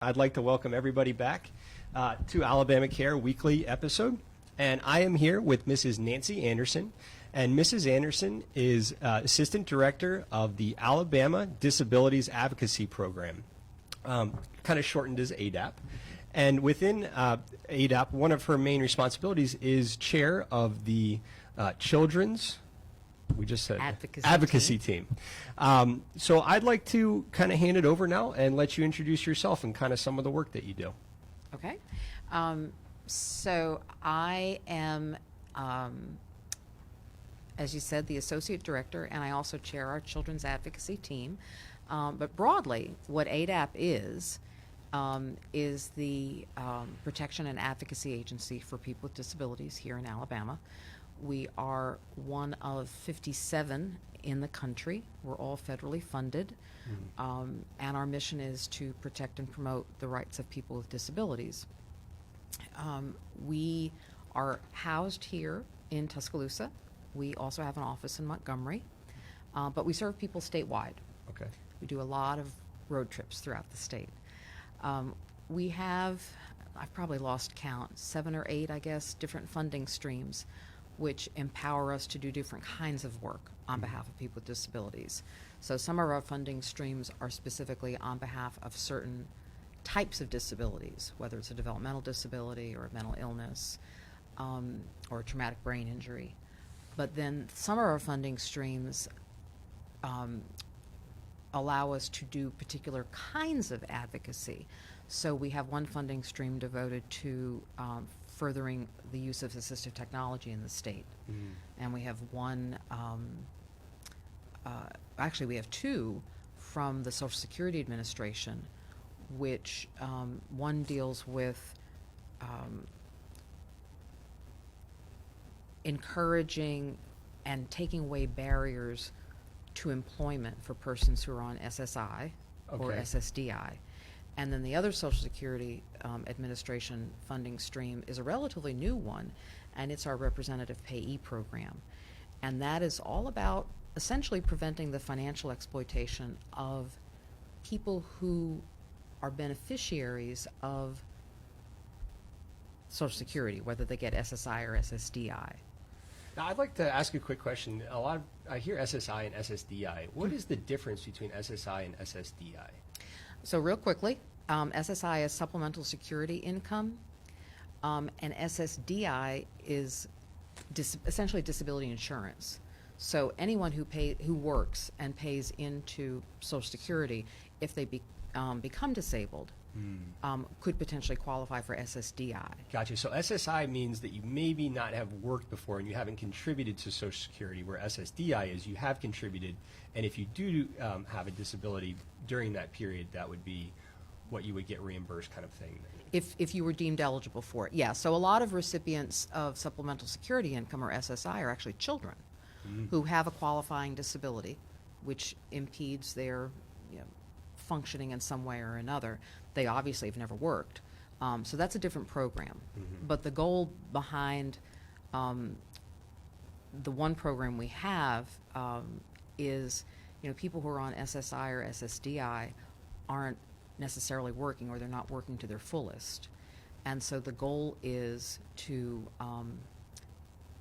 I'd like to welcome everybody back to Alabama Care weekly episode. And I am here with Mrs. Nancy Anderson. And Mrs. Anderson is Assistant Director of the Alabama Disabilities Advocacy Program, kind of shortened as ADAP. And within ADAP, one of her main responsibilities is chair of the Children's Advocacy team. So I'd like to kind of hand it over now and let you introduce yourself and kind of some of the work that you do. Okay. So I am, as you said, the Associate Director, and I also chair our Children's Advocacy team. But broadly, what ADAP is the Protection and Advocacy Agency for people with disabilities here in Alabama. We are one of 57 in the country. We're all federally funded, and our mission is to protect and promote the rights of people with disabilities. We are housed here in Tuscaloosa. We also have an office in Montgomery, but we serve people statewide. Okay. We do a lot of road trips throughout the state. We have, I've probably lost count, 7 or 8, I guess, different funding streams which empower us to do different kinds of work on behalf of people with disabilities. So some of our funding streams are specifically on behalf of certain types of disabilities, whether it's a developmental disability or a mental illness or a traumatic brain injury. But then some of our funding streams allow us to do particular kinds of advocacy. So we have one funding stream devoted to furthering the use of assistive technology in the state. And we have one, actually we have 2 from the Social Security Administration, which one deals with encouraging and taking away barriers to employment for persons who are on SSI or SSDI. And then the other Social Security Administration funding stream is a relatively new one, and it's our representative payee program. And that is all about essentially preventing the financial exploitation of people who are beneficiaries of Social Security, whether they get SSI or SSDI. Now, I'd like to ask a quick question. I hear SSI and SSDI. What is the difference between SSI and SSDI? So real quickly, SSI is supplemental security income, and SSDI is essentially disability insurance. So anyone who works and pays into Social Security, if they become disabled, could potentially qualify for SSDI. Gotcha. So SSI means that you maybe not have worked before and you haven't contributed to Social Security, where SSDI is you have contributed, and if you do have a disability during that period, that would be what you would get reimbursed, kind of thing. If you were deemed eligible for it, yeah. So a lot of recipients of supplemental security income, or SSI, are actually children who have a qualifying disability which impedes their functioning in some way or another. They obviously have never worked. So that's a different program. But the goal behind the one program we have is, people who are on SSI or SSDI aren't necessarily working, or they're not working to their fullest. And so the goal is to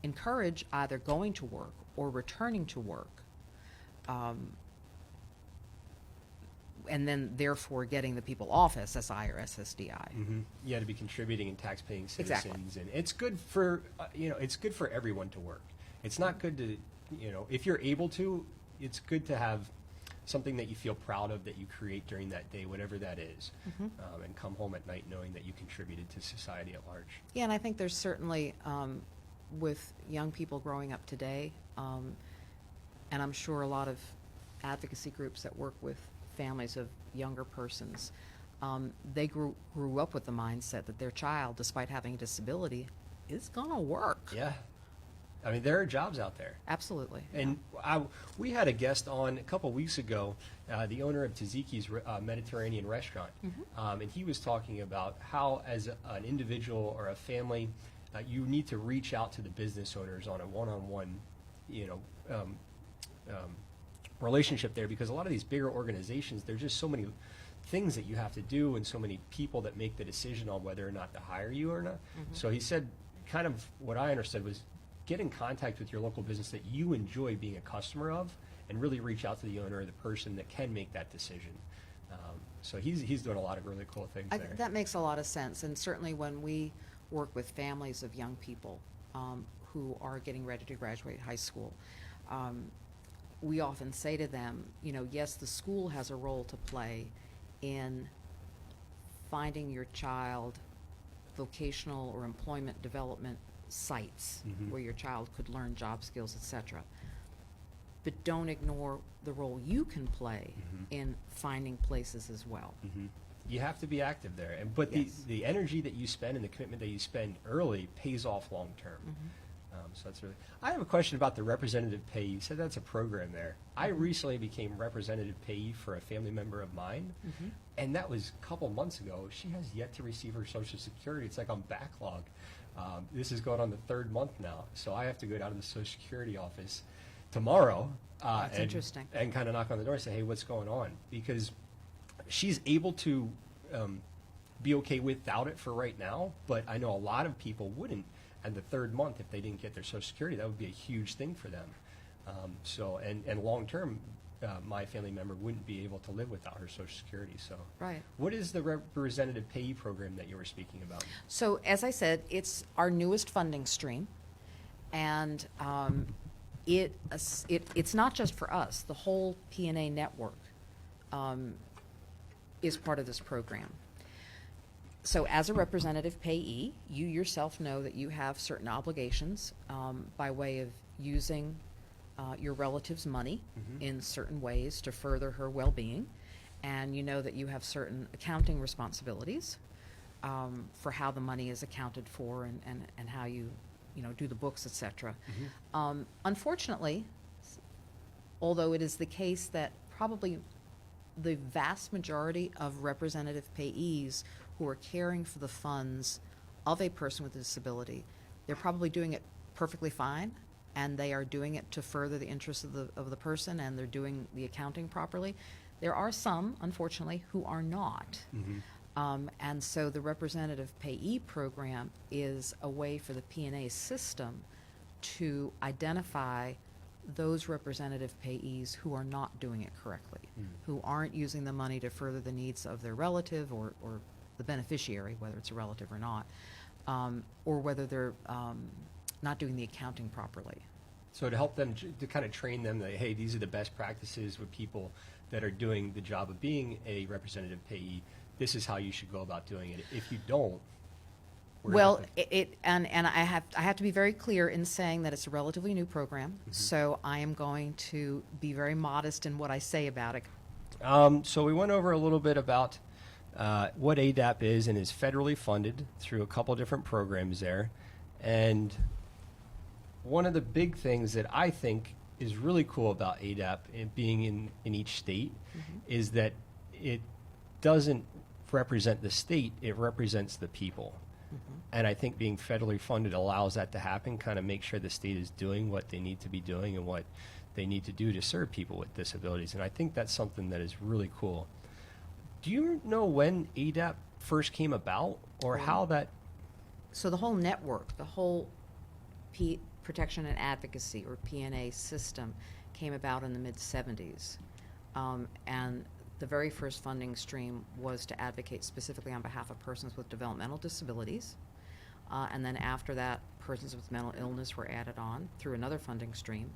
encourage either going to work or returning to work, and then therefore getting the people off SSI or SSDI. You had to be contributing and tax-paying citizens, Exactly. And it's good for it's good for everyone to work. It's not good to if you're able to, it's good to have something that you feel proud of that you create during that day, whatever that is, and come home at night knowing that you contributed to society at large. Yeah, and I think there's certainly, with young people growing up today, and I'm sure a lot of advocacy groups that work with families of younger persons, they grew up with the mindset that their child, despite having a disability, is going to work. Yeah. I mean, there are jobs out there. Absolutely. And we had a guest on a couple weeks ago, the owner of Taziki's Mediterranean restaurant, and he was talking about how, as an individual or a family, you need to reach out to the business owners on a one-on-one, relationship there, because a lot of these bigger organizations, there's just so many things that you have to do and so many people that make the decision on whether or not to hire you or not. So he said, kind of what I understood was get in contact with your local business that you enjoy being a customer of, and really reach out to the owner or the person that can make that decision. So he's doing a lot of really cool things there. That makes a lot of sense, and certainly when we work with families of young people who are getting ready to graduate high school, we often say to them, you know, yes, the school has a role to play in finding your child vocational or employment development sites where your child could learn job skills, etc. But don't ignore the role you can play in finding places as well. You have to be active there, but Yes. the energy that you spend and the commitment that you spend early pays off long term. So that's really. I have a question about the representative payee. You said that's a program there. I recently became representative payee for a family member of mine, and that was a couple months ago. She has yet to receive her Social Security. It's like on backlog. This is going on the 3rd month now, so I have to go down to the Social Security office tomorrow. That's interesting. And kind of knock on the door and say, hey, what's going on? Because she's able to be okay without it for right now, but I know a lot of people wouldn't. And the 3rd month, if they didn't get their Social Security, that would be a huge thing for them. And long term, my family member wouldn't be able to live without her Social Security. So, Right. What is the representative payee program that you were speaking about? So, as I said, it's our newest funding stream, and it's not just for us. The whole P&A network is part of this program. So as a representative payee, you yourself know that you have certain obligations by way of using your relative's money in certain ways to further her well-being, and you know that you have certain accounting responsibilities for how the money is accounted for and how you do the books, etc. Unfortunately, although it is the case that probably the vast majority of representative payees who are caring for the funds of a person with a disability, they're probably doing it perfectly fine, and they are doing it to further the interests of the person, and they're doing the accounting properly. There are some, unfortunately, who are not. And so the representative payee program is a way for the P&A system to identify those representative payees who are not doing it correctly, who aren't using the money to further the needs of their relative or the beneficiary, whether it's a relative or not, or whether they're not doing the accounting properly. So to help them, to kind of train them that, hey, these are the best practices with people that are doing the job of being a representative payee. This is how you should go about doing it. If you don't, Well, and I have to be very clear in saying that it's a relatively new program, so I am going to be very modest in what I say about it. So we went over a little bit about what ADAP is and is federally funded through a couple different programs there. And one of the big things that I think is really cool about ADAP and being in each state is that it doesn't represent the state, it represents the people. And I think being federally funded allows that to happen, kind of make sure the state is doing what they need to be doing and what they need to do to serve people with disabilities. And I think that's something that is really cool. Do you know when ADAP first came about, or how that? So the whole network, the whole Protection and Advocacy, or P&A system, came about in the mid-'70s. And the very first funding stream was to advocate specifically on behalf of persons with developmental disabilities. And then after that, persons with mental illness were added on through another funding stream.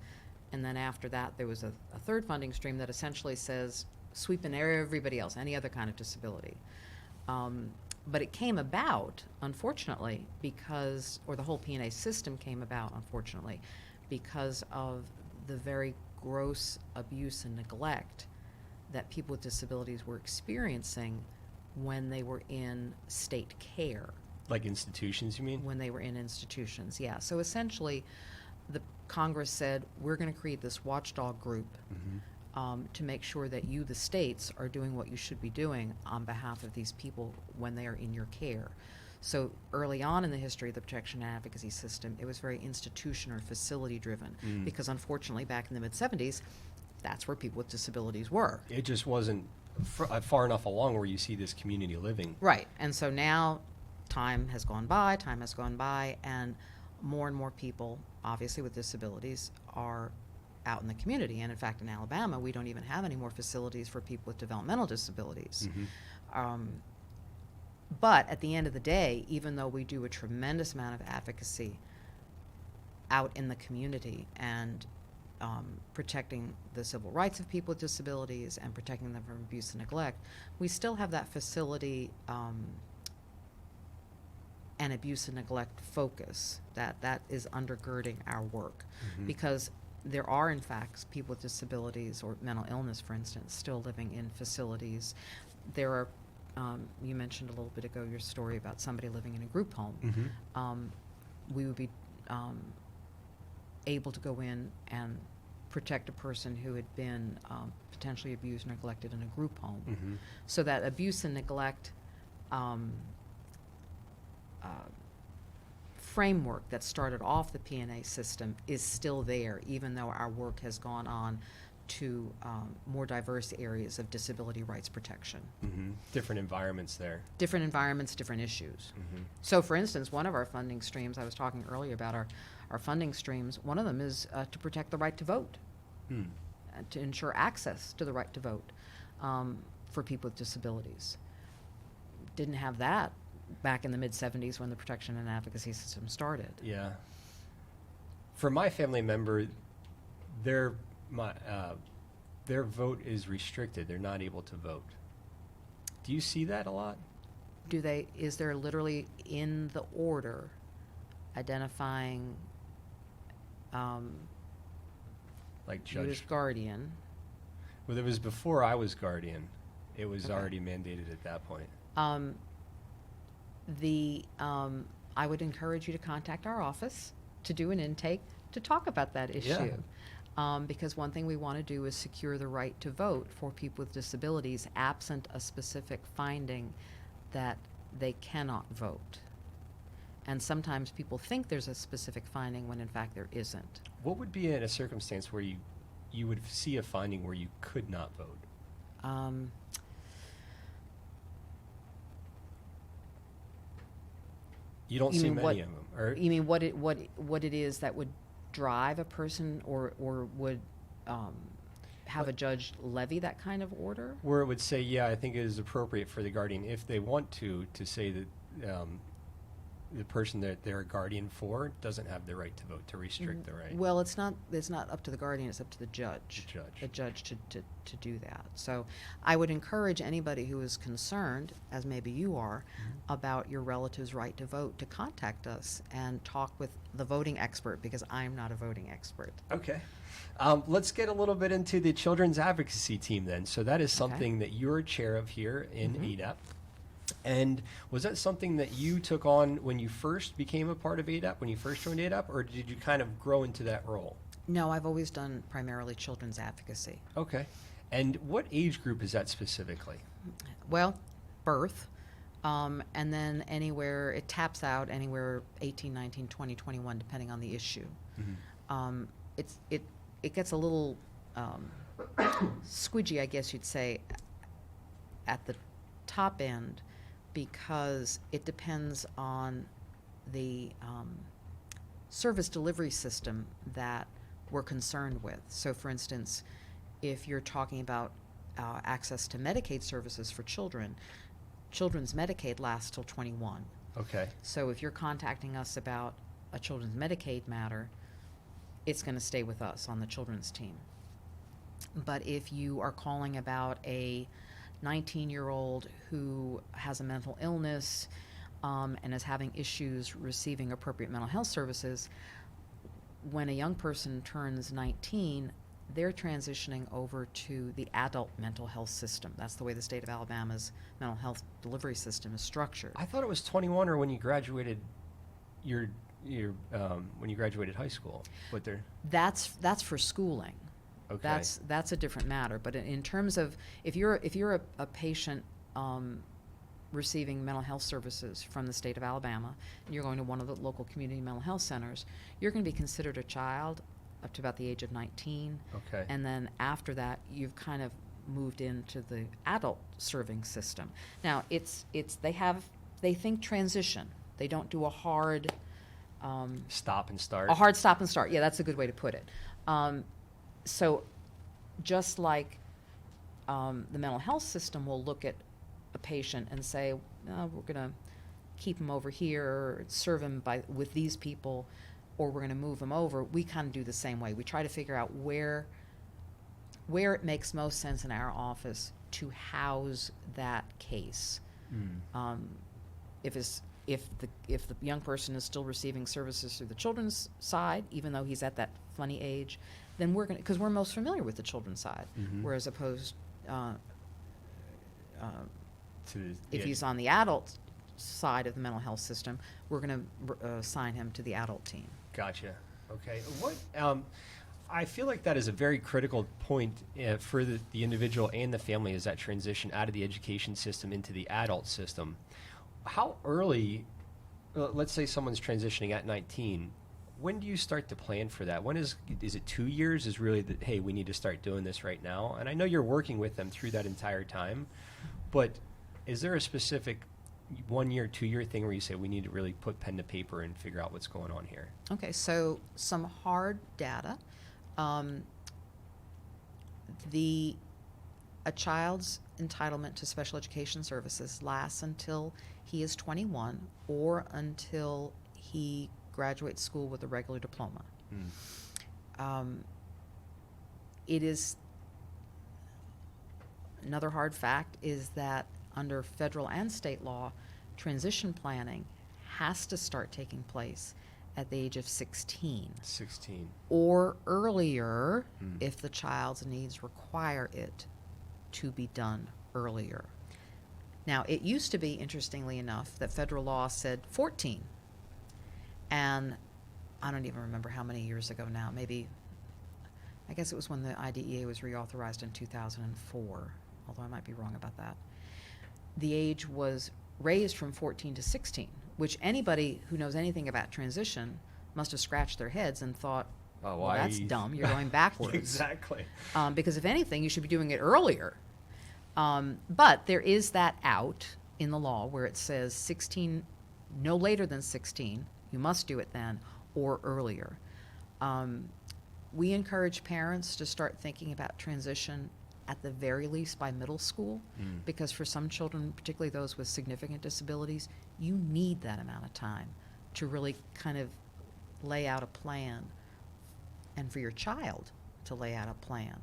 And then after that, there was a third funding stream that essentially says, sweep in everybody else, any other kind of disability. But it came about, unfortunately, because, or the whole P&A system came about, unfortunately, because of the very gross abuse and neglect that people with disabilities were experiencing when they were in state care. Like institutions, you mean? When they were in institutions, yeah. So essentially, the Congress said, we're going to create this watchdog group to make sure that you, the states, are doing what you should be doing on behalf of these people when they are in your care. So early on in the history of the protection and advocacy system, it was very institution or facility driven, because unfortunately back in the mid-'70s, that's where people with disabilities were. It just wasn't far enough along where you see this community living. Right. And so now time has gone by, and more people, obviously with disabilities, are out in the community. And in fact, in Alabama, we don't even have any more facilities for people with developmental disabilities. But at the end of the day, even though we do a tremendous amount of advocacy out in the community and protecting the civil rights of people with disabilities and protecting them from abuse and neglect, we still have that facility and abuse and neglect focus that is undergirding our work. Because there are, in fact, people with disabilities or mental illness, for instance, still living in facilities. There are, you mentioned a little bit ago your story about somebody living in a group home. We would be able to go in and protect a person who had been potentially abused or neglected in a group home. So that abuse and neglect framework that started off the P&A system is still there, even though our work has gone on to more diverse areas of disability rights protection. Different environments there. Different environments, different issues. So for instance, one of our funding streams, I was talking earlier about our funding streams, one of them is to protect the right to vote, to ensure access to the right to vote for people with disabilities. Didn't have that back in the mid-'70s when the protection and advocacy system started. Yeah. For my family member, their vote is restricted. They're not able to vote. Do you see that a lot? Is there literally in the order identifying Like you as judge? guardian? Well, it was before I was guardian. It was already mandated at that point. I would encourage you to contact our office to do an intake to talk about that issue. Because one thing we want to do is secure the right to vote for people with disabilities absent a specific finding that they cannot vote. And sometimes people think there's a specific finding when in fact there isn't. What would be in a circumstance where you would see a finding where you could not vote? You don't see many of them. Or You mean what it is that would drive a person or would have a judge levy that kind of order? where it would say, yeah, I think it is appropriate for the guardian, if they want to say that the person that they're a guardian for doesn't have the right to vote, to restrict the right. Well, it's not up to the guardian, it's up to the judge. The judge. The judge to do that. So I would encourage anybody who is concerned, as maybe you are, about your relative's right to vote to contact us and talk with the voting expert, because I'm not a voting expert. Okay. Let's get a little bit into the Children's Advocacy team then. So that is something that you're chair of here in ADAP. And was that something that you took on when you first became a part of ADAP, when you first joined ADAP, or did you kind of grow into that role? No, I've always done primarily children's advocacy. Okay. And what age group is that specifically? Well, birth, and then anywhere, it taps out anywhere 18, 19, 20, 21, depending on the issue. It gets a little squidgy, I guess you'd say, at the top end, because it depends on the service delivery system that we're concerned with. So for instance, if you're talking about access to Medicaid services for children, children's Medicaid lasts till 21. Okay. So if you're contacting us about a children's Medicaid matter, it's going to stay with us on the children's team. But if you are calling about a 19-year-old who has a mental illness and is having issues receiving appropriate mental health services, when a young person turns 19, they're transitioning over to the adult mental health system. That's the way the state of Alabama's mental health delivery system is structured. I thought it was 21 or when you graduated when you graduated high school. But That's for schooling. okay. That's a different matter. But in terms of if you're a patient receiving mental health services from the state of Alabama, and you're going to one of the local community mental health centers, you're going to be considered a child up to about the age of 19. Okay. And then after that, you've kind of moved into the adult serving system. Now, they think transition. They don't do a hard Stop and start. stop and start. Yeah, that's a good way to put it. So just like the mental health system will look at a patient and say, we're going to keep him over here, or serve him with these people, or we're going to move him over, we kind of do the same way. We try to figure out where it makes most sense in our office to house that case. If the young person is still receiving services through the children's side, even though he's at that funny age, then we're going to, because we're most familiar with the children's side, whereas opposed if he's on the adult side of the mental health system, we're going to assign him to the adult team. Gotcha. Okay. What? I feel like that is a very critical point for the individual and the family, is that transition out of the education system into the adult system. How early, let's say someone's transitioning at 19, when do you start to plan for that? When is it 2 years is really hey, we need to start doing this right now? And I know you're working with them through that entire time, but is there a specific 1 year, 2 year thing where you say we need to really put pen to paper and figure out what's going on here? Okay, so some hard data. A child's entitlement to special education services lasts until he is 21 or until he graduates school with a regular diploma. It is another hard fact is that under federal and state law, transition planning has to start taking place at the age of 16. 16. Or earlier if the child's needs require it to be done earlier. Now, it used to be, interestingly enough, that federal law said 14. And I don't even remember how many years ago now, maybe, I guess it was when the IDEA was reauthorized in 2004, although I might be wrong about that. The age was raised from 14 to 16, which anybody who knows anything about transition must have scratched their heads and thought, well, that's dumb, you're going backwards. Exactly. Because if anything, you should be doing it earlier. But there is that out in the law where it says 16, no later than 16, you must do it then, or earlier. We encourage parents to start thinking about transition at the very least by middle school, because for some children, particularly those with significant disabilities, you need that amount of time to really kind of lay out a plan, and for your child to lay out a plan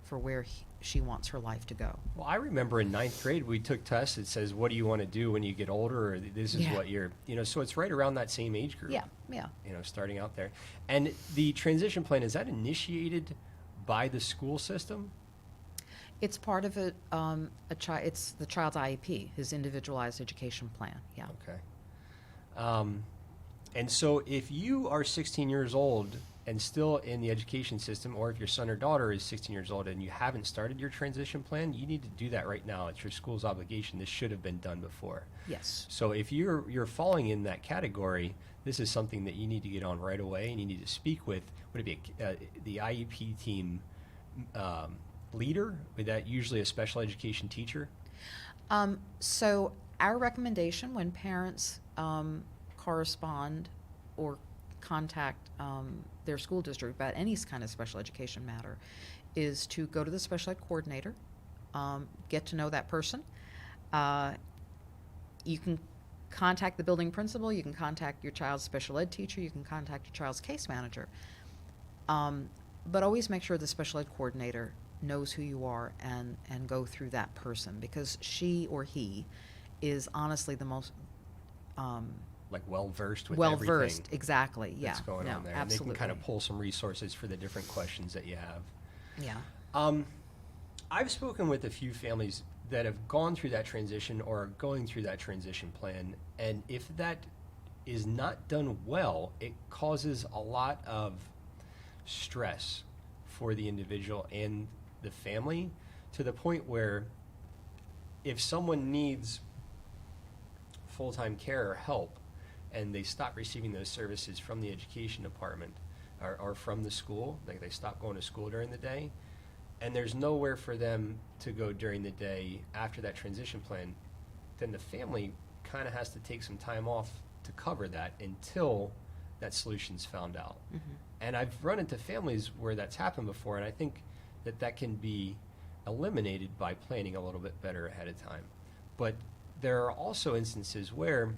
for where she wants her life to go. Well, I remember in 9th grade, we took tests. It says, what do you want to do when you get older? Or this is what you're, so it's right around that same age group. Yeah. Starting out there. And the transition plan, is that initiated by the school system? It's part of it's the child's IEP, his individualized education plan. Yeah. Okay. And so if you are 16 years old and still in the education system, or if your son or daughter is 16 years old and you haven't started your transition plan, you need to do that right now. It's your school's obligation. This should have been done before. Yes. So if you're falling in that category, this is something that you need to get on right away, and you need to speak with, would it be the IEP team leader? Would that usually a special education teacher? So our recommendation when parents correspond or contact their school district about any kind of special education matter is to go to the special ed coordinator, get to know that person. You can contact the building principal, you can contact your child's special ed teacher, you can contact your child's case manager. But always make sure the special ed coordinator knows who you are and go through that person, because she or he is honestly the most well-versed with well-versed, exactly, yeah. That's going on there. Absolutely. And they can kind of pull some resources for the different questions that you have. Yeah. I've spoken with a few families that have gone through that transition or are going through that transition plan, and if that is not done well, it causes a lot of stress for the individual and the family, to the point where if someone needs full-time care or help and they stop receiving those services from the education department or from the school, like they stop going to school during the day, and there's nowhere for them to go during the day after that transition plan, then the family kind of has to take some time off to cover that until that solution's found out. And I've run into families where that's happened before, and I think that that can be eliminated by planning a little bit better ahead of time. But there are also instances where,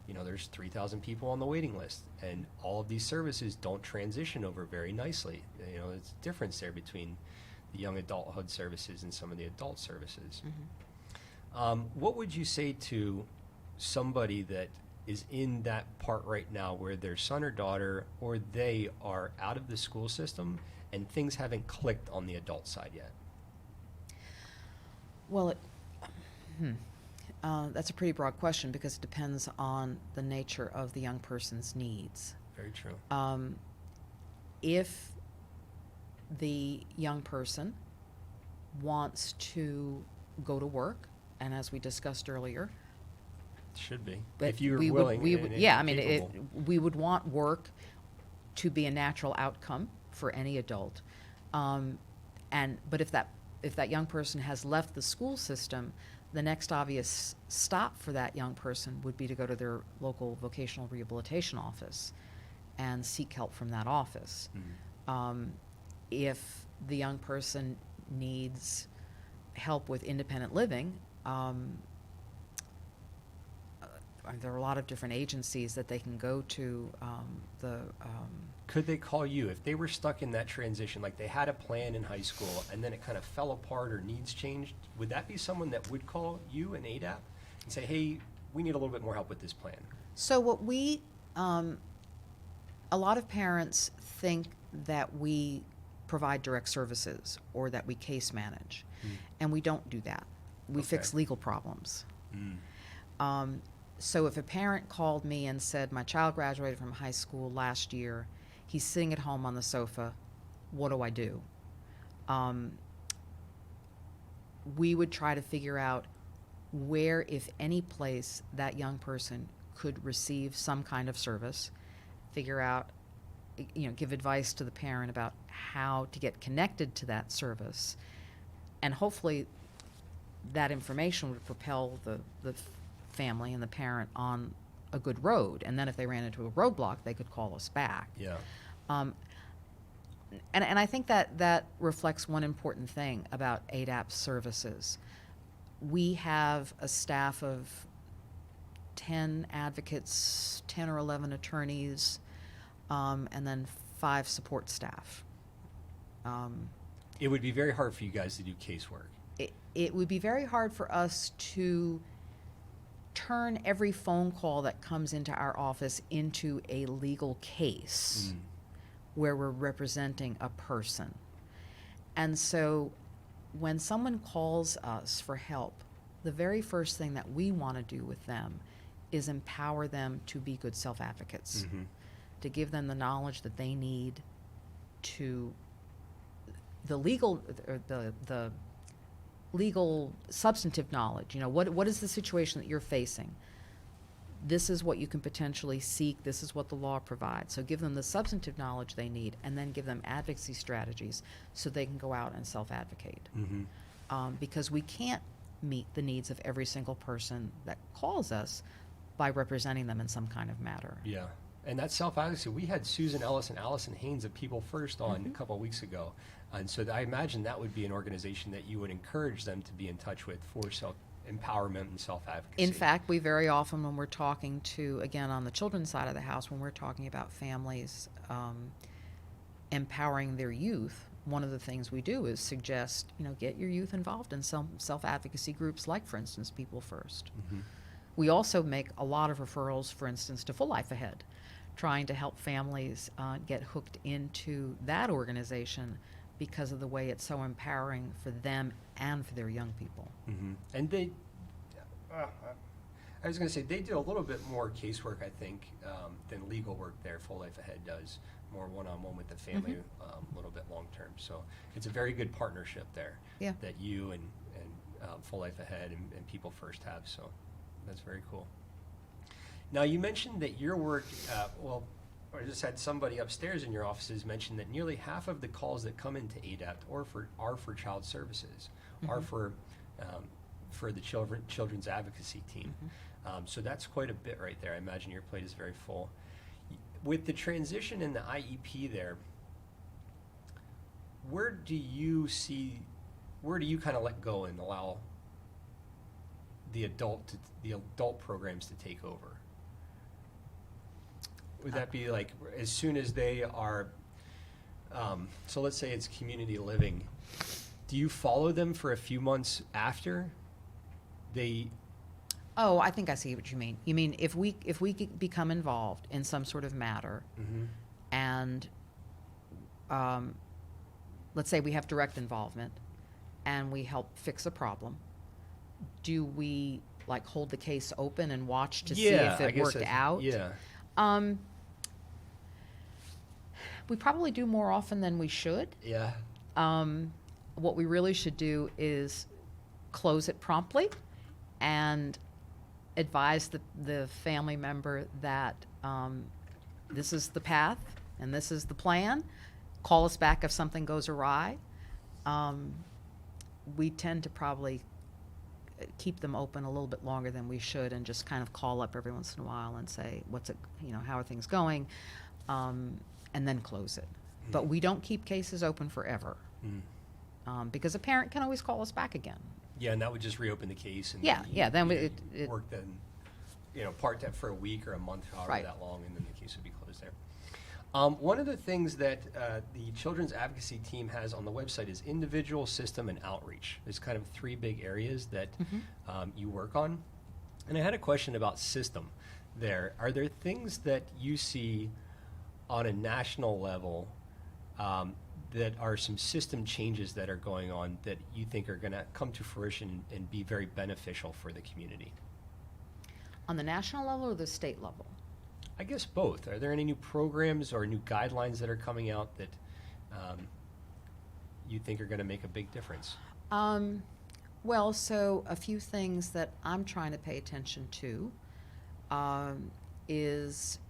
you know, there's 3,000 people on the waiting list, and all of these services don't transition over very nicely. You know, there's a difference there between the young adulthood services and some of the adult services. What would you say to somebody that is in that part right now where their son or daughter or they are out of the school system and things haven't clicked on the adult side yet? Well, that's a pretty broad question because it depends on the nature of the young person's needs. Very true. If the young person wants to go to work, and as we discussed earlier, Should be. but If you're we willing would, and yeah, I mean, capable. we would want work to be a natural outcome for any adult. But if that young person has left the school system, the next obvious stop for that young person would be to go to their local vocational rehabilitation office and seek help from that office. If the young person needs help with independent living, there are a lot of different agencies that they can go to. Could they call you if they were stuck in that transition, like they had a plan in high school and then it kind of fell apart or needs changed? Would that be someone that would call you and ADAP and say, hey, we need a little bit more help with this plan? So what a lot of parents think that we provide direct services or that we case manage, and we don't do that. We fix legal problems. So if a parent called me and said, my child graduated from high school last year, he's sitting at home on the sofa, what do I do? We would try to figure out where, if any place, that young person could receive some kind of service, figure out, give advice to the parent about how to get connected to that service, and hopefully that information would propel the family and the parent on a good road. And then if they ran into a roadblock, they could call us back. Yeah. And I think that reflects one important thing about ADAP services. We have a staff of 10 advocates, 10 or 11 attorneys, and then 5 support staff. It would be very hard for you guys to do casework. It would be very hard for us to turn every phone call that comes into our office into a legal case where we're representing a person. And so when someone calls us for help, the very first thing that we want to do with them is empower them to be good self-advocates, to give them the knowledge that they need to the legal substantive knowledge. What is the situation that you're facing? This is what you can potentially seek. This is what the law provides. So give them the substantive knowledge they need, and then give them advocacy strategies so they can go out and self-advocate. Because we can't meet the needs of every single person that calls us by representing them in some kind of matter. Yeah. And that self-advocacy, we had Susan Ellis and Allison Haynes of People First on a couple of weeks ago. And so I imagine that would be an organization that you would encourage them to be in touch with for self-empowerment and self-advocacy. In fact, we very often, when we're talking to, again, on the children's side of the house, when we're talking about families empowering their youth, one of the things we do is suggest, get your youth involved in some self-advocacy groups like, for instance, People First. We also make a lot of referrals, for instance, to Full Life Ahead, trying to help families get hooked into that organization because of the way it's so empowering for them and for their young people. And they, I was going to say, they do a little bit more casework, I think, than legal work there. Full Life Ahead does more one-on-one with the family, a little bit long-term. So it's a very good partnership there that you and Full Life Ahead and People First have. So that's very cool. Now, you mentioned that your work, or I just had somebody upstairs in your offices mention that nearly half of the calls that come into ADAPT are for child services, are for the children's advocacy team. So that's quite a bit right there. I imagine your plate is very full. With the transition in the IEP there, where do you kind of let go and allow the adult programs to take over? Would that be like as soon as they are, so let's say it's community living, do you follow them for a few months after they? Oh, I think I see what you mean. You mean if we become involved in some sort of matter, and let's say we have direct involvement, and we help fix a problem, do we like hold the case open and watch to see if it worked out? Yeah. We probably do more often than we should. Yeah. What we really should do is close it promptly and advise the family member that this is the path and this is the plan. Call us back if something goes awry. We tend to probably keep them open a little bit longer than we should, and just kind of call up every once in a while and say, how are things going? And then close it. But we don't keep cases open forever. Because a parent can always call us back again. Yeah, and that would just reopen the case. And then it work then, part that for a week or a month, however that long, and then the case would be closed there. One of the things that the Children's Advocacy team has on the website is individual, system, and outreach. There's kind of three big areas that you work on. And I had a question about system there. Are there things that you see on a national level that are some system changes that are going on that you think are going to come to fruition and be very beneficial for the community? On the national level or the state level? I guess both. Are there any new programs or new guidelines that are coming out that you think are going to make a big difference? Well, so a few things that I'm trying to pay attention to is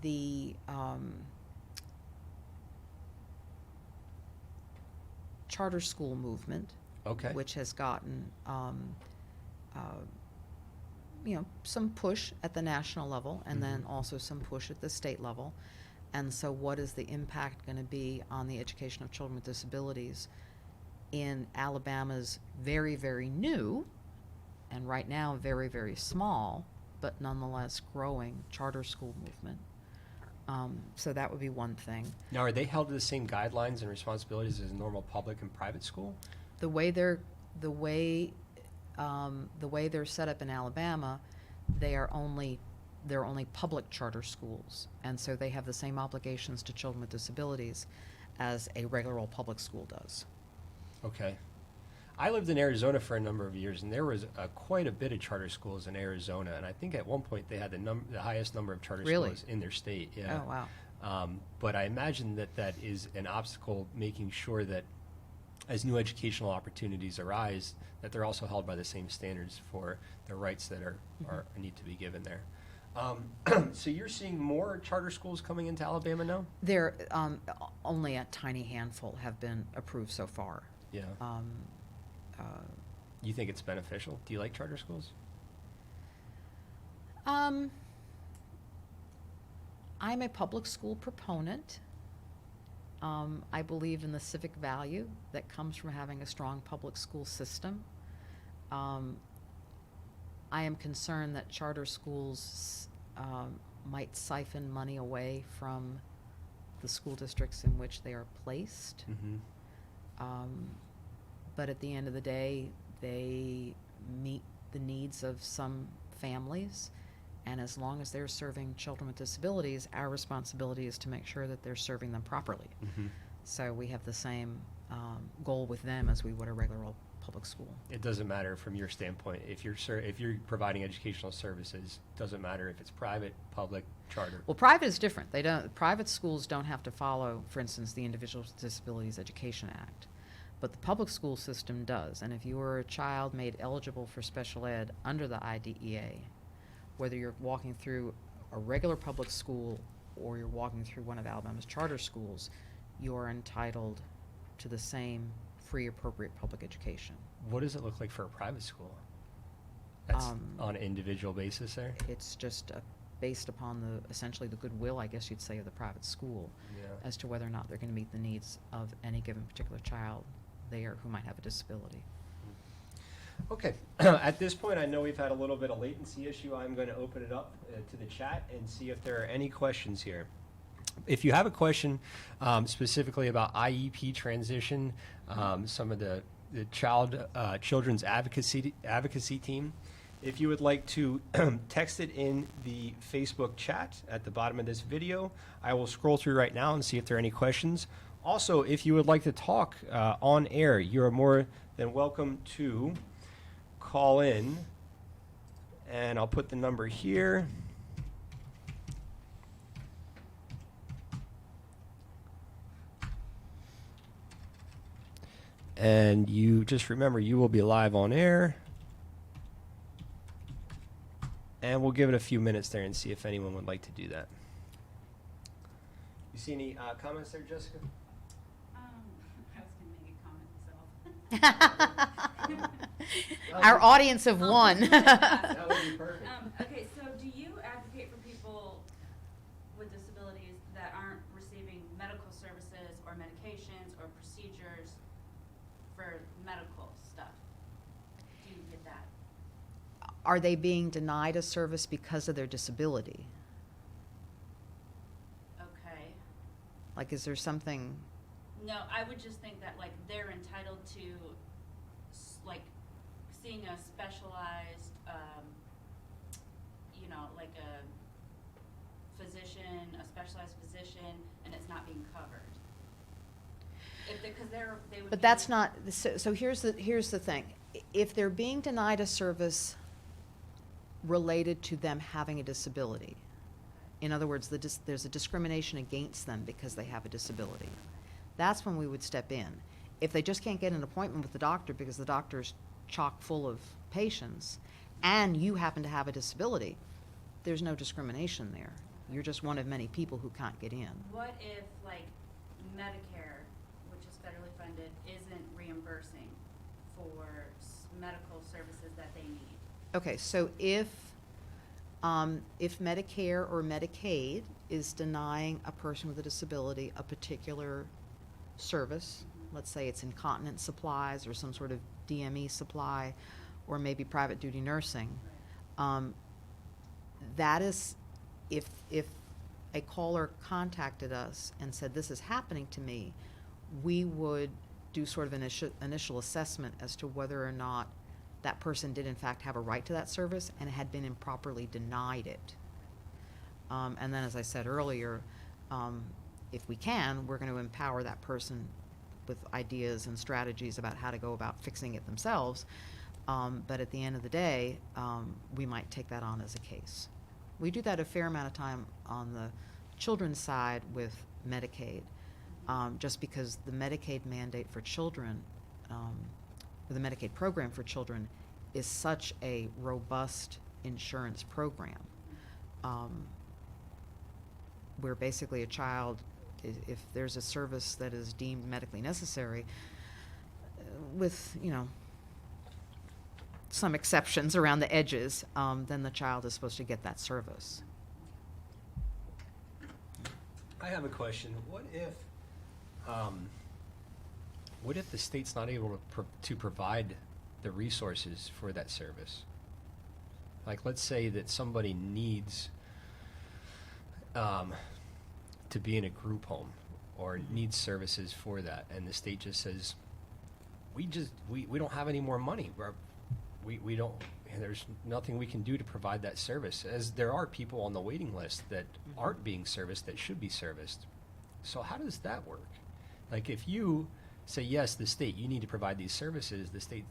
the charter school movement, which has gotten some push at the national level, and then also some push at the state level. And so what is the impact going to be on the education of children with disabilities in Alabama's very, very new, and right now very, very small, but nonetheless growing charter school movement? So that would be one thing. Now, are they held to the same guidelines and responsibilities as a normal public and private school? The way they're set up in Alabama, they're only public charter schools, and so they have the same obligations to children with disabilities as a regular old public school does. Okay. I lived in Arizona for a number of years, and there was quite a bit of charter schools in Arizona, and I think at one point they had the highest number of charter schools in their state. Yeah. Oh, wow. But I imagine that is an obstacle, making sure that as new educational opportunities arise, that they're also held by the same standards for the rights that need to be given there. So you're seeing more charter schools coming into Alabama now? There, only a tiny handful have been approved so far. Yeah. You think it's beneficial? Do you like charter schools? I'm a public school proponent. I believe in the civic value that comes from having a strong public school system. I am concerned that charter schools might siphon money away from the school districts in which they are placed. But at the end of the day, they meet the needs of some families, and as long as they're serving children with disabilities, our responsibility is to make sure that they're serving them properly. So we have the same goal with them as we would a regular old public school. It doesn't matter from your standpoint. If you're providing educational services, it doesn't matter if it's private, public, charter. Well, private is different. Private schools don't have to follow, for instance, the Individuals with Disabilities Education Act. But the public school system does. And if you were a child made eligible for special ed under the IDEA, whether you're walking through a regular public school or you're walking through one of Alabama's charter schools, you're entitled to the same free appropriate public education. What does it look like for a private school? That's Um, on an individual basis there? It's just based upon essentially the goodwill, I guess you'd say, of the private school Yeah. as to whether or not they're going to meet the needs of any given particular child there who might have a disability. Okay, at this point, I know we've had a little bit of latency issue. I'm going to open it up to the chat and see if there are any questions here. If you have a question specifically about IEP transition, some of the children's advocacy team, if you would like to text it in the Facebook chat at the bottom of this video, I will scroll through right now and see if there are any questions. Also, if you would like to talk on air, you are more than welcome to call in, and I'll put the number here. And you just remember, you will be live on air. And we'll give it a few minutes there and see if anyone would like to do that. You see any comments there, Jessica? I was going to make a comment myself. Our audience of one. That would be perfect. Okay, so do you advocate for people with disabilities that aren't receiving medical services or medications or procedures for medical stuff? Do you get that? Are they being denied a service because of their disability? Okay. Like, is there something? No, I would just think that, like, they're entitled to, like, seeing a specialized, like a physician, a specialized physician, and it's not being covered. Because they would. But that's not. So here's the thing. If they're being denied a service related to them having a disability, in other words, there's a discrimination against them because they have a disability, that's when we would step in. If they just can't get an appointment with the doctor because the doctor's chock full of patients and you happen to have a disability, there's no discrimination there. You're just one of many people who can't get in. What if, like, Medicare, which is federally funded, isn't reimbursing for medical services that they need? Okay, so if Medicare or Medicaid is denying a person with a disability a particular service, let's say it's incontinence supplies or some sort of DME supply, or maybe private duty nursing, that is, if a caller contacted us and said, this is happening to me, we would do sort of an initial assessment as to whether or not that person did in fact have a right to that service and had been improperly denied it. And then, as I said earlier, if we can, we're going to empower that person with ideas and strategies about how to go about fixing it themselves. But at the end of the day, we might take that on as a case. We do that a fair amount of time on the children's side with Medicaid, just because the Medicaid mandate for children, or the Medicaid program for children, is such a robust insurance program, where basically a child, if there's a service that is deemed medically necessary, with, some exceptions around the edges, then the child is supposed to get that service. I have a question. What if the state's not able to provide the resources for that service? Like, let's say that somebody needs to be in a group home or needs services for that, and the state just says, we don't have any more money. We don't. There's nothing we can do to provide that service, as there are people on the waiting list that aren't being serviced that should be serviced. So how does that work? Like, if you say, yes, the state, you need to provide these services, the state,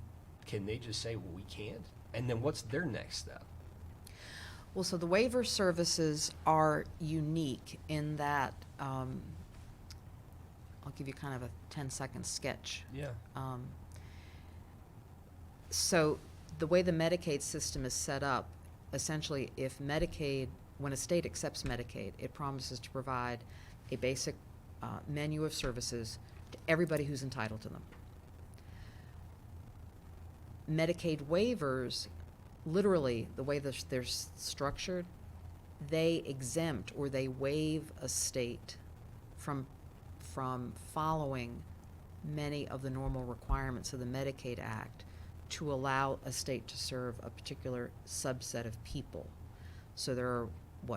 can they just say, well, we can't? And then what's their next step? Well, so the waiver services are unique in that, I'll give you kind of a 10-second sketch. Yeah. So the way the Medicaid system is set up, essentially, if Medicaid when a state accepts Medicaid, it promises to provide a basic menu of services to everybody who's entitled to them. Medicaid waivers, literally, the way they're structured, they exempt or they waive a state from following many of the normal requirements of the Medicaid Act to allow a state to serve a particular subset of people. So there are,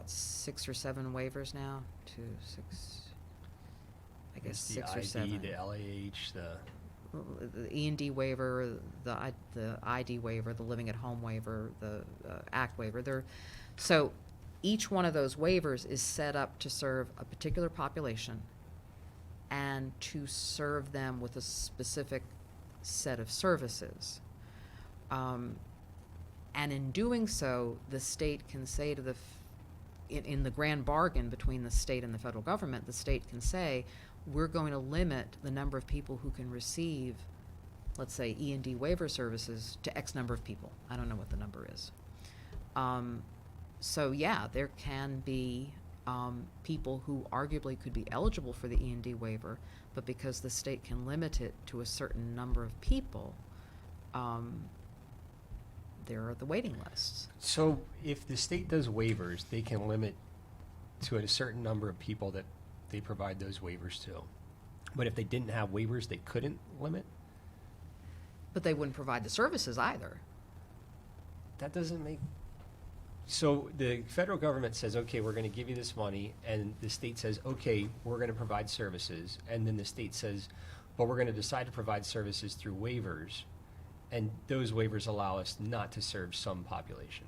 6 or 7 waivers now? 2, 6, I guess The 6 or ID, 7. the LAH, The E&D waiver, the ID waiver, the living at home waiver, the ACT waiver. So each one of those waivers is set up to serve a particular population and to serve them with a specific set of services. And in doing so, the state can say to in the grand bargain between the state and the federal government, the state can say, we're going to limit the number of people who can receive, let's say, E&D waiver services to X number of people. I don't know what the number is. So yeah, there can be people who arguably could be eligible for the E&D waiver, but because the state can limit it to a certain number of people, there are the waiting lists. So if the state does waivers, they can limit to a certain number of people that they provide those waivers to. But if they didn't have waivers, they couldn't limit? But they wouldn't provide the services either. That doesn't make... So the federal government says, okay, we're going to give you this money, and the state says, okay, we're going to provide services, and then the state says, but we're going to decide to provide services through waivers, and those waivers allow us not to serve some population.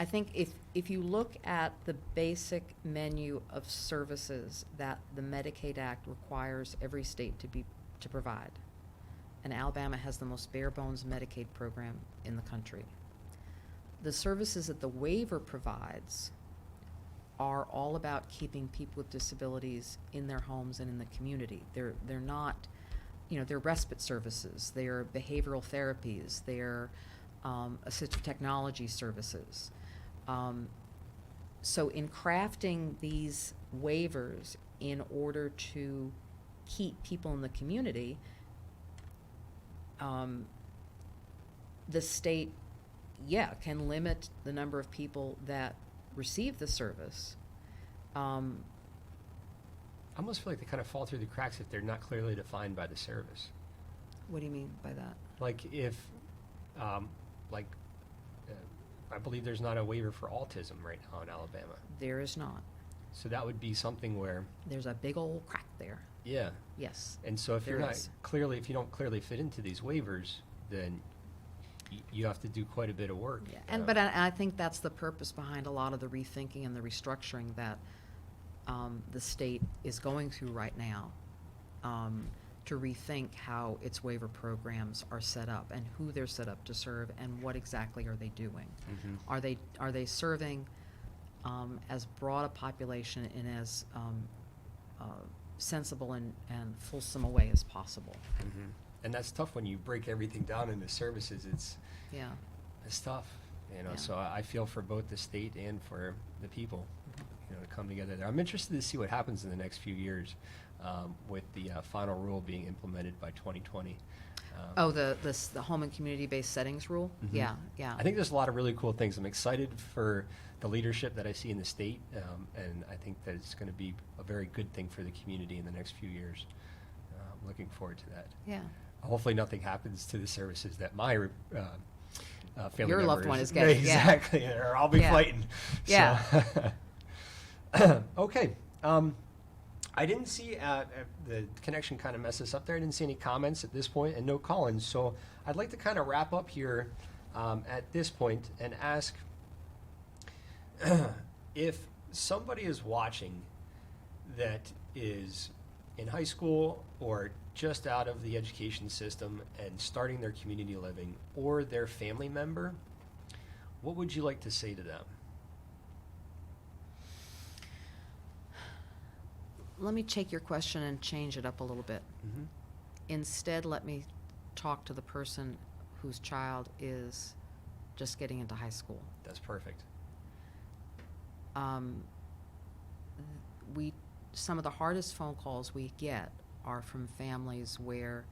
I think if you look at the basic menu of services that the Medicaid Act requires every state to provide, and Alabama has the most bare bones Medicaid program in the country, the services that the waiver provides are all about keeping people with disabilities in their homes and in the community. They're not, they're respite services, they're behavioral therapies, they're assistive technology services. So in crafting these waivers in order to keep people in the community, the state, can limit the number of people that receive the service. I almost feel like they kind of fall through the cracks if they're not clearly defined by the service. What do you mean by that? Like if, I believe there's not a waiver for autism right now in Alabama. There is not. So that would be something where, There's a big old crack there. yeah. Yes. And so if There you're not is. if you don't clearly fit into these waivers, then you have to do quite a bit of work. Yeah. But I think that's the purpose behind a lot of the rethinking and the restructuring that the state is going through right now, to rethink how its waiver programs are set up and who they're set up to serve and what exactly are they doing. Mhm. Are they serving as broad a population in as sensible and fulsome a way as possible? Mhm. And that's tough when you break everything down into services. It's tough, Yeah. So I feel for both the state and for the people, to come together there. I'm interested to see what happens in the next few years with the final rule being implemented by 2020. The home and community-based settings rule? Mhm. Yeah. I think there's a lot of really cool things. I'm excited for the leadership that I see in the state, and I think that it's going to be a very good thing for the community in the next few years. I'm looking forward to that. Yeah. Hopefully nothing happens to the services that my family Your loved members- one is getting, yeah. Exactly, or I'll be Yeah. fighting. Yeah. So okay. I didn't see, the connection kind of messed us up there. I didn't see any comments at this point and no call-ins. So I'd like to kind of wrap up here at this point and ask if somebody is watching that is in high school or just out of the education system and starting their community living, or their family member, what would you like to say to them? Let me take your question and change it up a little bit. Mm-hmm. Instead, let me talk to the person whose child is just getting into high school. That's perfect. Some of the hardest phone calls we get are from families where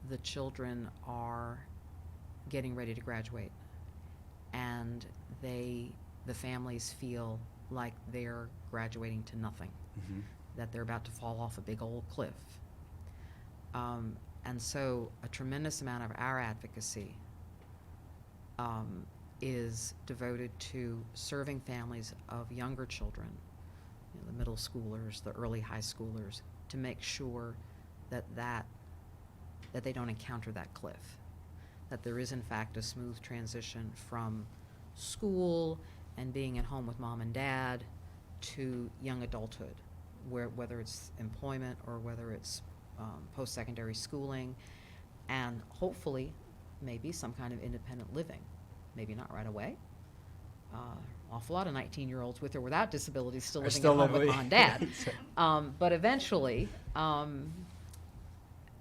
the children are getting ready to graduate, and the families feel like they're graduating to nothing, that they're about to fall off a big old cliff. And so a tremendous amount of our advocacy is devoted to serving families of younger children, the middle schoolers, the early high schoolers, to make sure that they don't encounter that cliff, that there is in fact a smooth transition from school and being at home with mom and dad to young adulthood, whether it's employment or whether it's post-secondary schooling, and hopefully maybe some kind of independent living. Maybe not right away. Awful lot of 19-year-olds with or without disabilities still living at home with mom and dad. But eventually,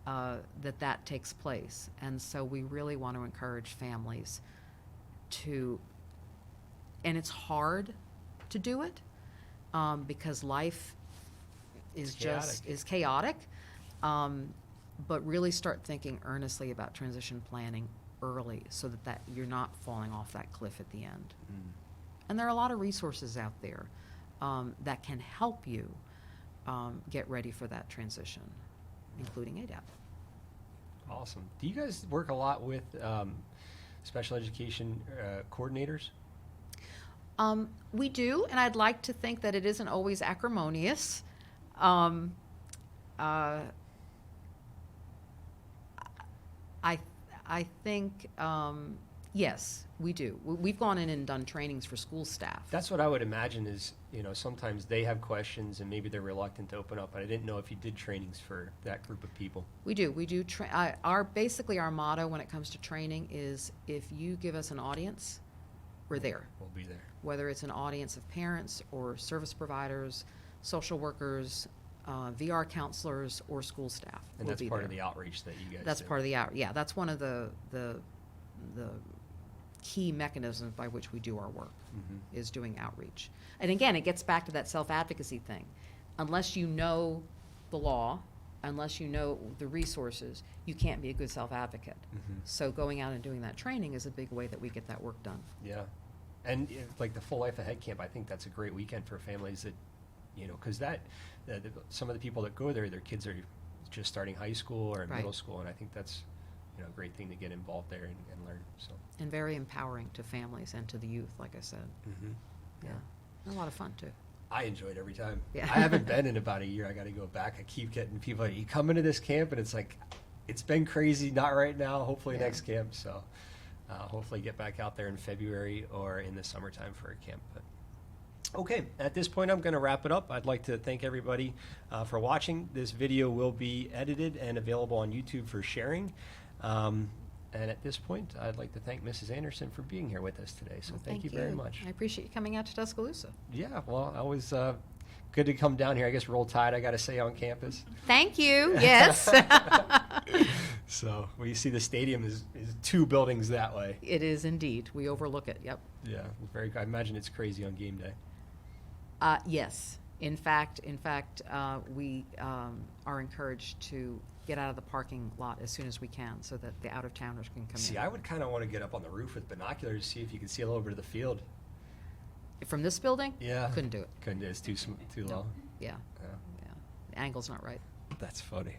that takes place. And so we really want to encourage families to, and it's hard to do it because life is chaotic. But really start thinking earnestly about transition planning early so that you're not falling off that cliff at the end. And there are a lot of resources out there that can help you get ready for that transition, including ADAP. Awesome. Do you guys work a lot with special education coordinators? We do, and I'd like to think that it isn't always acrimonious. I think, yes, we do. We've gone in and done trainings for school staff. That's what I would imagine is, sometimes they have questions and maybe they're reluctant to open up. I didn't know if you did trainings for that group of people. We do. Basically our motto when it comes to training is if you give us an audience, we're there. We'll be there. Whether it's an audience of parents or service providers, social workers, VR counselors, or school staff. And that's part of the outreach that you guys That's do. part of the outreach. Yeah, that's one of the key mechanisms by which we do our work, is doing outreach. And again, it gets back to that self-advocacy thing. Unless you know the law, unless you know the resources, you can't be a good self-advocate. So going out and doing that training is a big way that we get that work done. Yeah. And like the Full Life Ahead camp, I think that's a great weekend for families that, because some of the people that go there, their kids are just starting high school or middle school, and I think that's a great thing to get involved there and learn. So. And very empowering to families and to the youth, like I said. Yeah. And a lot of fun too. I enjoyed every time. Yeah. I haven't been in about a year. I got to go back. I keep getting people, you come into this camp and it's like, it's been crazy. Not right now. Hopefully next camp. So hopefully get back out there in February or in the summertime for a camp. But okay, at this point, I'm going to wrap it up. I'd like to thank everybody for watching. This video will be edited and available on YouTube for sharing. And at this point, I'd like to thank Mrs. Anderson for being here with us today. So thank you very much. I appreciate you coming out to Tuscaloosa. Yeah, well, always good to come down here. I guess roll tide, I got to say, on campus. Thank you. Yes. So, well, you see the stadium is 2 buildings that way. It is indeed. We overlook it. Yep. Yeah, I imagine it's crazy on game day. Yes. In fact, we are encouraged to get out of the parking lot as soon as we can so that the out-of-towners can come in. See, I would kind of want to get up on the roof with binoculars to see if you can see a little bit of the field. From this building? Yeah. Couldn't do it. Couldn't do it. It's too low. Yeah. The angle's not right. That's funny.